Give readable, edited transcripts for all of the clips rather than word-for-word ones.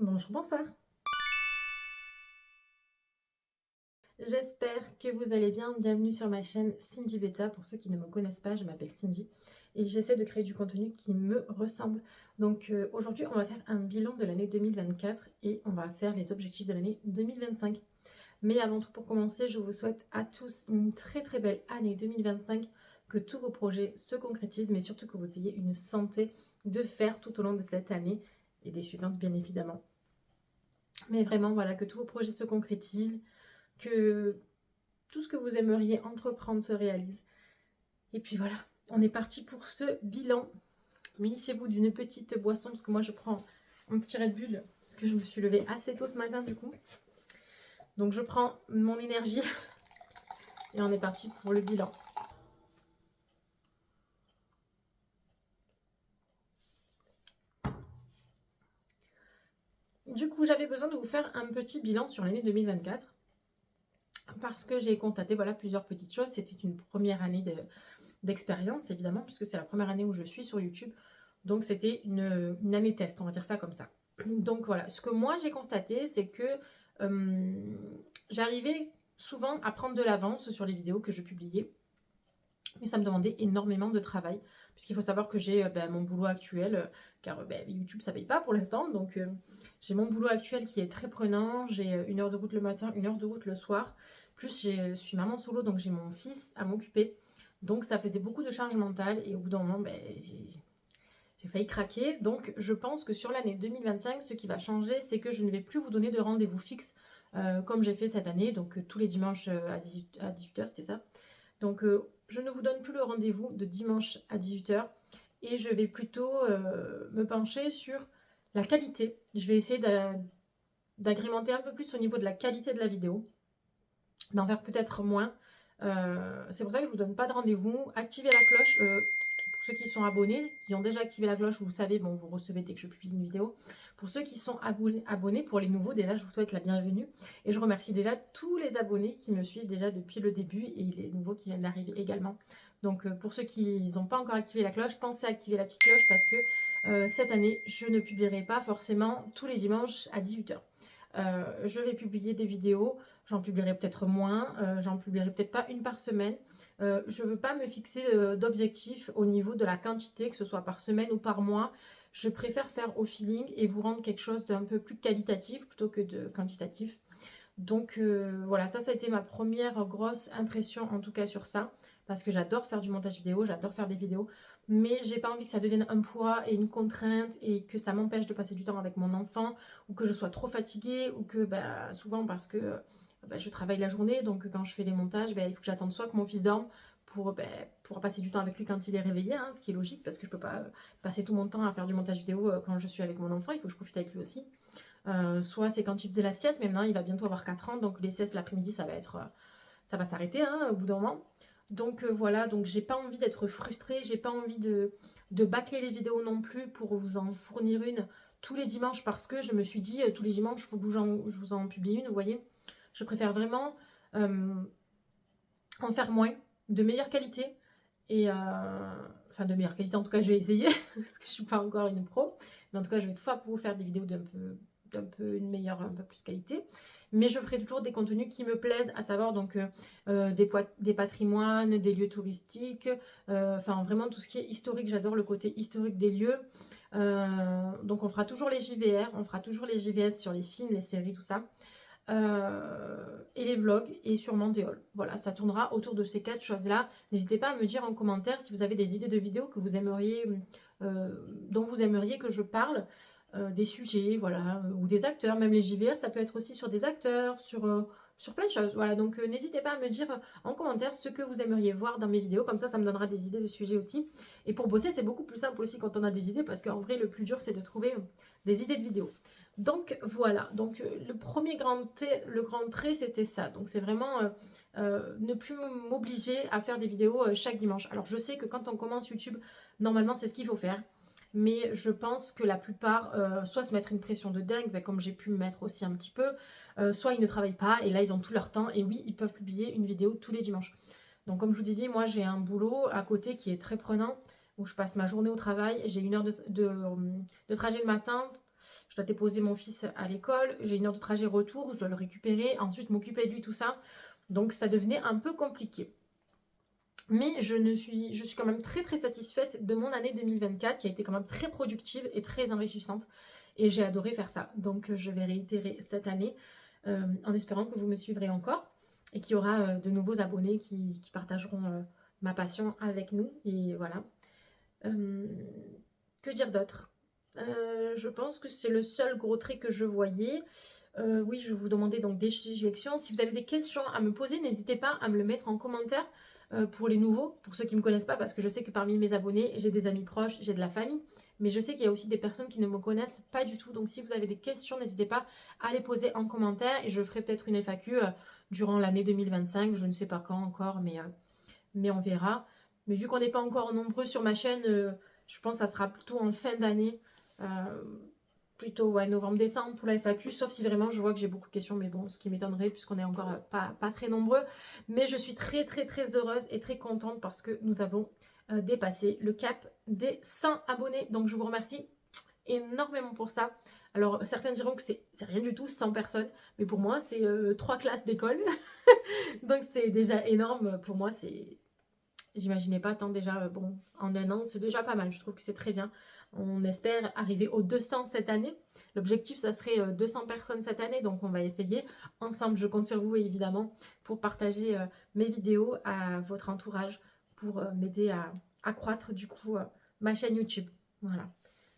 Bonjour, bonsoir. J'espère que vous allez bien. Bienvenue sur ma chaîne Cindy Beta. Pour ceux qui ne me connaissent pas, je m'appelle Cindy et j'essaie de créer du contenu qui me ressemble. Donc aujourd'hui, on va faire un bilan de l'année 2024 et on va faire les objectifs de l'année 2025. Mais avant tout, pour commencer, je vous souhaite à tous une très très belle année 2025, que tous vos projets se concrétisent, mais surtout que vous ayez une santé de fer tout au long de cette année et des suivantes bien évidemment. Mais vraiment, voilà, que tous vos projets se concrétisent, que tout ce que vous aimeriez entreprendre se réalise. Et puis voilà, on est parti pour ce bilan. Munissez-vous d'une petite boisson, parce que moi je prends un petit Red Bull, parce que je me suis levée assez tôt ce matin du coup. Donc je prends mon énergie et on est parti pour le bilan. Du coup, j'avais besoin de vous faire un petit bilan sur l'année 2024 parce que j'ai constaté voilà, plusieurs petites choses. C'était une première année d'expérience, évidemment, puisque c'est la première année où je suis sur YouTube. Donc, c'était une année test, on va dire ça comme ça. Donc, voilà. Ce que moi, j'ai constaté, c'est que j'arrivais souvent à prendre de l'avance sur les vidéos que je publiais. Mais ça me demandait énormément de travail, puisqu'il faut savoir que j'ai mon boulot actuel, car YouTube ça paye pas pour l'instant, donc j'ai mon boulot actuel qui est très prenant, j'ai 1 heure de route le matin, 1 heure de route le soir, plus je suis maman solo, donc j'ai mon fils à m'occuper, donc ça faisait beaucoup de charge mentale, et au bout d'un moment, j'ai failli craquer, donc je pense que sur l'année 2025, ce qui va changer, c'est que je ne vais plus vous donner de rendez-vous fixes, comme j'ai fait cette année, donc tous les dimanches à 18h, c'était ça. Donc, je ne vous donne plus le rendez-vous de dimanche à 18h et je vais plutôt me pencher sur la qualité. Je vais essayer d'agrémenter un peu plus au niveau de la qualité de la vidéo, d'en faire peut-être moins. C'est pour ça que je ne vous donne pas de rendez-vous. Activez la cloche. Pour ceux qui sont abonnés, qui ont déjà activé la cloche, vous savez, bon, vous recevez dès que je publie une vidéo. Pour ceux qui sont abonnés, pour les nouveaux, déjà, je vous souhaite la bienvenue. Et je remercie déjà tous les abonnés qui me suivent déjà depuis le début et les nouveaux qui viennent d'arriver également. Donc, pour ceux qui n'ont pas encore activé la cloche, pensez à activer la petite cloche parce que cette année, je ne publierai pas forcément tous les dimanches à 18h. Je vais publier des vidéos, j'en publierai peut-être moins, j'en publierai peut-être pas une par semaine. Je ne veux pas me fixer d'objectif au niveau de la quantité, que ce soit par semaine ou par mois. Je préfère faire au feeling et vous rendre quelque chose d'un peu plus qualitatif plutôt que de quantitatif. Donc voilà, ça a été ma première grosse impression en tout cas sur ça, parce que j'adore faire du montage vidéo, j'adore faire des vidéos, mais j'ai pas envie que ça devienne un poids et une contrainte et que ça m'empêche de passer du temps avec mon enfant, ou que je sois trop fatiguée, ou que souvent parce que je travaille la journée, donc quand je fais les montages, il faut que j'attende soit que mon fils dorme pour pouvoir passer du temps avec lui quand il est réveillé, hein, ce qui est logique parce que je peux pas passer tout mon temps à faire du montage vidéo quand je suis avec mon enfant, il faut que je profite avec lui aussi. Soit c'est quand il faisait la sieste, mais maintenant il va bientôt avoir 4 ans, donc les siestes l'après-midi ça va s'arrêter hein, au bout d'un moment. Donc voilà, donc j'ai pas envie d'être frustrée, j'ai pas envie de bâcler les vidéos non plus pour vous en fournir une tous les dimanches parce que je me suis dit tous les dimanches il faut que je vous en publie une, vous voyez. Je préfère vraiment en faire moins, de meilleure qualité et enfin de meilleure qualité en tout cas je vais essayer parce que je suis pas encore une pro, mais en tout cas je vais toutefois pour vous faire des vidéos d'un peu une meilleure, un peu plus qualité, mais je ferai toujours des contenus qui me plaisent, à savoir donc des patrimoines, des lieux touristiques, enfin vraiment tout ce qui est historique, j'adore le côté historique des lieux. Donc on fera toujours les JVR, on fera toujours les JVS sur les films, les séries, tout ça. Et les vlogs et sûrement des hauls. Voilà, ça tournera autour de ces 4 choses-là. N'hésitez pas à me dire en commentaire si vous avez des idées de vidéos que vous aimeriez, dont vous aimeriez que je parle, des sujets, voilà, ou des acteurs, même les JVR, ça peut être aussi sur des acteurs, sur plein de choses. Voilà, donc n'hésitez pas à me dire en commentaire ce que vous aimeriez voir dans mes vidéos, comme ça me donnera des idées de sujets aussi. Et pour bosser, c'est beaucoup plus simple aussi quand on a des idées, parce qu'en vrai, le plus dur, c'est de trouver des idées de vidéos. Donc voilà, donc le premier grand trait, c'était ça. Donc c'est vraiment ne plus m'obliger à faire des vidéos chaque dimanche. Alors je sais que quand on commence YouTube, normalement c'est ce qu'il faut faire. Mais je pense que la plupart, soit se mettre une pression de dingue, comme j'ai pu me mettre aussi un petit peu, soit ils ne travaillent pas et là ils ont tout leur temps et oui, ils peuvent publier une vidéo tous les dimanches. Donc comme je vous disais, moi j'ai un boulot à côté qui est très prenant, où je passe ma journée au travail, j'ai 1 heure de trajet le matin, Je dois déposer mon fils à l'école, j'ai 1 heure de trajet retour, je dois le récupérer, ensuite m'occuper de lui, tout ça. Donc ça devenait un peu compliqué. Mais je suis quand même très très satisfaite de mon année 2024 qui a été quand même très productive et très enrichissante. Et j'ai adoré faire ça. Donc je vais réitérer cette année en espérant que vous me suivrez encore et qu'il y aura de nouveaux abonnés qui partageront ma passion avec nous. Et voilà. Que dire d'autre? Je pense que c'est le seul gros trait que je voyais. Oui, je vais vous demander donc des suggestions. Si vous avez des questions à me poser, n'hésitez pas à me le mettre en commentaire pour les nouveaux, pour ceux qui ne me connaissent pas, parce que je sais que parmi mes abonnés, j'ai des amis proches, j'ai de la famille, mais je sais qu'il y a aussi des personnes qui ne me connaissent pas du tout. Donc si vous avez des questions, n'hésitez pas à les poser en commentaire et je ferai peut-être une FAQ durant l'année 2025. Je ne sais pas quand encore, mais on verra. Mais vu qu'on n'est pas encore nombreux sur ma chaîne, je pense que ça sera plutôt en fin d'année. Plutôt ouais, novembre-décembre pour la FAQ, sauf si vraiment je vois que j'ai beaucoup de questions, mais bon, ce qui m'étonnerait puisqu'on est encore pas très nombreux. Mais je suis très très très heureuse et très contente parce que nous avons dépassé le cap des 100 abonnés. Donc je vous remercie énormément pour ça. Alors certains diront que c'est rien du tout, 100 personnes, mais pour moi c'est 3 classes d'école. Donc c'est déjà énorme, pour moi c'est... J'imaginais pas tant déjà, bon, en 1 an, c'est déjà pas mal, je trouve que c'est très bien. On espère arriver aux 200 cette année. L'objectif, ça serait 200 personnes cette année, donc on va essayer. Ensemble, je compte sur vous, évidemment, pour partager mes vidéos à votre entourage, pour m'aider à croître, du coup, ma chaîne YouTube. Voilà.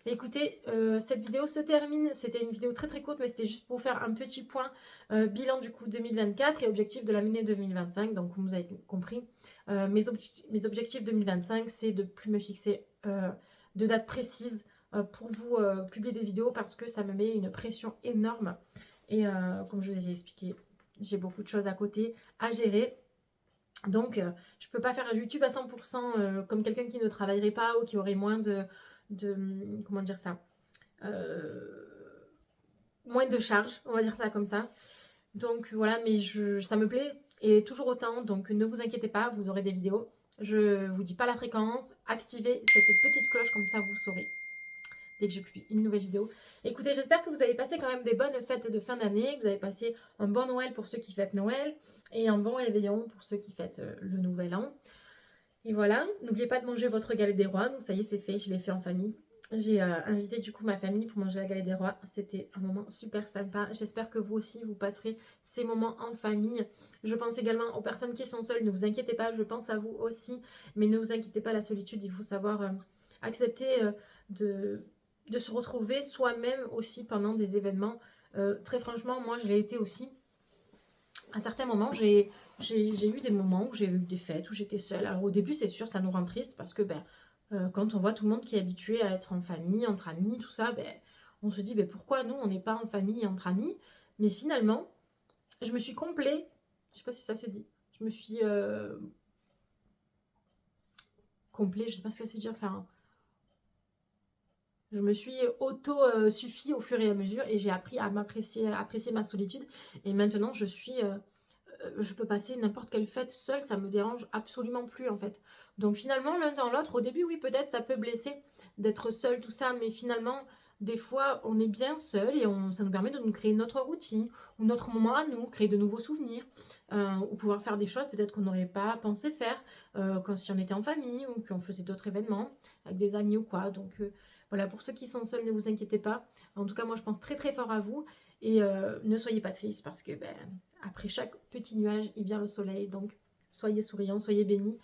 Écoutez, cette vidéo se termine. C'était une vidéo très très courte, mais c'était juste pour faire un petit point bilan du coup 2024 et objectif de l'année 2025. Donc vous avez compris, mes objectifs 2025, c'est de plus me fixer de dates précises pour vous publier des vidéos parce que ça me met une pression énorme. Et comme je vous ai expliqué, j'ai beaucoup de choses à côté à gérer. Donc je ne peux pas faire YouTube à 100% comme quelqu'un qui ne travaillerait pas ou qui aurait moins de comment dire ça, moins de charge, on va dire ça comme ça. Donc voilà, mais ça me plaît et toujours autant, donc ne vous inquiétez pas, vous aurez des vidéos. Je vous dis pas la fréquence, activez cette petite cloche comme ça vous saurez dès que je publie une nouvelle vidéo. Écoutez, j'espère que vous avez passé quand même des bonnes fêtes de fin d'année, que vous avez passé un bon Noël pour ceux qui fêtent Noël et un bon réveillon pour ceux qui fêtent le Nouvel An. Et voilà, n'oubliez pas de manger votre galette des rois. Donc ça y est, c'est fait, je l'ai fait en famille. J'ai invité du coup ma famille pour manger la galette des rois. C'était un moment super sympa. J'espère que vous aussi, vous passerez ces moments en famille. Je pense également aux personnes qui sont seules. Ne vous inquiétez pas, je pense à vous aussi. Mais ne vous inquiétez pas, la solitude, il faut savoir accepter de se retrouver soi-même aussi pendant des événements. Très franchement, moi, je l'ai été aussi. À certains moments, j'ai eu des moments où j'ai eu des fêtes, où j'étais seule. Alors au début, c'est sûr, ça nous rend triste parce que quand on voit tout le monde qui est habitué à être en famille, entre amis, tout ça, on se dit pourquoi nous, on n'est pas en famille, entre amis. Mais finalement, je me suis comblée, je sais pas si ça se dit, je me suis comblée, je sais pas ce que ça veut dire, enfin... Je me suis auto-suffi au fur et à mesure et j'ai appris à apprécier ma solitude. Et maintenant, je peux passer n'importe quelle fête seule, ça me dérange absolument plus en fait. Donc finalement, l'un dans l'autre, au début, oui, peut-être ça peut blesser d'être seul, tout ça, mais finalement, des fois, on est bien seul et ça nous permet de nous créer notre routine ou notre moment à nous, créer de nouveaux souvenirs ou pouvoir faire des choses peut-être qu'on n'aurait pas pensé faire quand si on était en famille ou qu'on faisait d'autres événements avec des amis ou quoi. Donc voilà, pour ceux qui sont seuls, ne vous inquiétez pas. En tout cas, moi, je pense très très fort à vous. Et ne soyez pas tristes parce que après chaque petit nuage, il vient le soleil. Donc, soyez souriants, soyez bénis.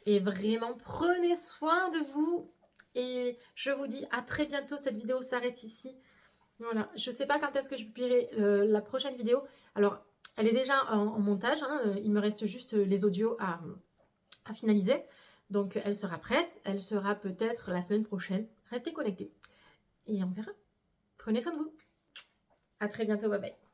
Et vraiment, prenez soin de vous. Et je vous dis à très bientôt. Cette vidéo s'arrête ici. Voilà, je ne sais pas quand est-ce que je publierai la prochaine vidéo. Alors, elle est déjà en montage. Hein. Il me reste juste les audios à finaliser. Donc, elle sera prête. Elle sera peut-être la semaine prochaine. Restez connectés. Et on verra. Prenez soin de vous. À très bientôt. Bye bye.